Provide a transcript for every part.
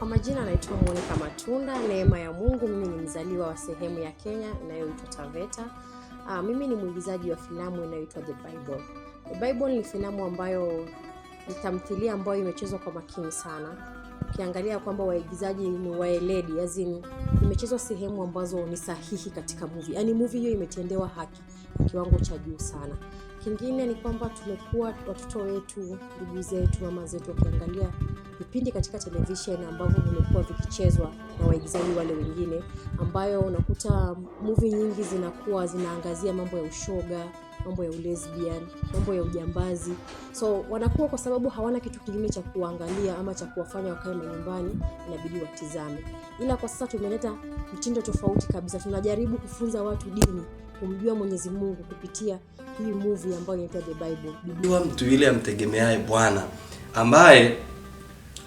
majina naitwa Monica Matunda, neema ya Mungu. Mimi ni mzaliwa wa sehemu ya Kenya inayoitwa Taveta. Mimi ni mwigizaji wa filamu inayoitwa The Bible. The Bible ni filamu ambayo ni tamthilia ambayo imechezwa kwa makini sana. Ukiangalia kwamba waigizaji ni waeledi, imechezwa sehemu ambazo ni sahihi katika movie. Yaani movie hiyo imetendewa haki kiwango cha juu sana. Kingine ni kwamba tumekuwa watoto wetu, ndugu zetu, mama zetu wakiangalia vipindi katika television ambavyo vimekuwa vikichezwa na waigizaji wale wengine, ambayo unakuta movie nyingi zinaangazia mambo ya ushoga, mambo ya lesbian, mambo ya ujambazi. So wanakuwa kwa sababu hawana kitu kingine cha kuangalia ama cha kuwafanya wakae nyumbani, inabidi watizame. Ila kwa sasa tumeleta mtindo tofauti kabisa. Tunajaribu kufunza watu dini, kumjua Mwenyezi Mungu kupitia hii movie ambayo inaitwa The Bible. Biblia mtu yule amtegemeaye Bwana, ambaye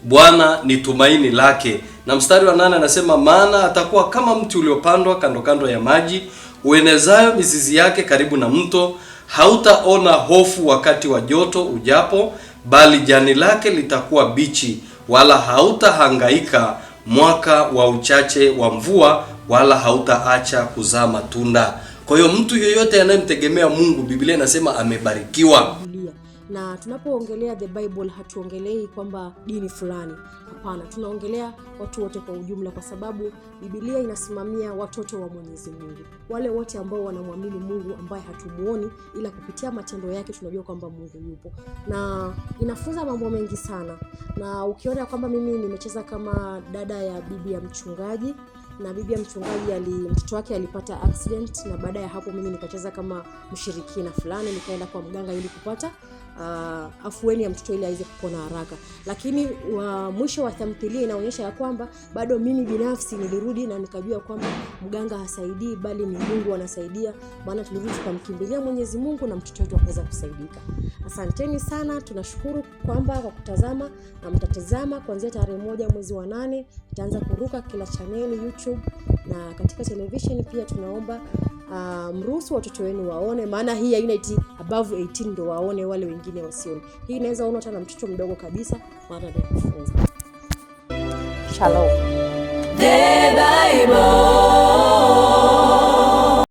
Bwana ni tumaini lake. Na mstari wa 8 anasema, maana atakuwa kama mti uliopandwa kando kando ya maji, uenezayo mizizi yake karibu na mto, hautaona hofu wakati wa joto ujapo, bali jani lake litakuwa bichi, wala hautahangaika mwaka wa uchache wa mvua, wala hautaacha kuzaa matunda. Kwa hiyo mtu yeyote anayemtegemea Mungu, Biblia inasema amebarikiwa. Na tunapoongelea The Bible hatuongelei kwamba dini fulani. Hapana, tunaongelea watu wote kwa ujumla, kwa sababu Biblia inasimamia watoto wa Mwenyezi Mungu. Wale wote ambao wanamwamini Mungu ambaye hatumuoni, ila kupitia matendo yake tunajua kwamba Mungu yupo. Na inafunza mambo mengi sana. Na ukiona kwamba mimi nimecheza kama dada ya bibi ya mchungaji, na bibi ya mchungaji mtoto wake alipata accident, na baada ya hapo mimi nikacheza kama mshirikina fulani, nikaenda kwa mganga ili kupata afueni ya mtoto ili aweze kupona haraka. Lakini mwisho wa tamthilia inaonyesha ya kwamba bado mimi binafsi nilirudi na nikajua kwamba mganga hasaidii bali ni Mungu anasaidia, maana tulirudi tukamkimbilia Mwenyezi Mungu na mtoto wetu akaweza kusaidika. Asanteni sana, tunashukuru kwamba kwa kutazama, na mtatazama kuanzia tarehe 1 mwezi wa 8 itaanza kuruka kila channel YouTube, na katika television pia tunaomba mruhusu watoto wenu waone, maana hii haina eti above 18 ndo waone, wale wengine wasione. Hii inaweza ona hata na mtoto mdogo kabisa, maana ndio kufunza. Shalom. The Bible.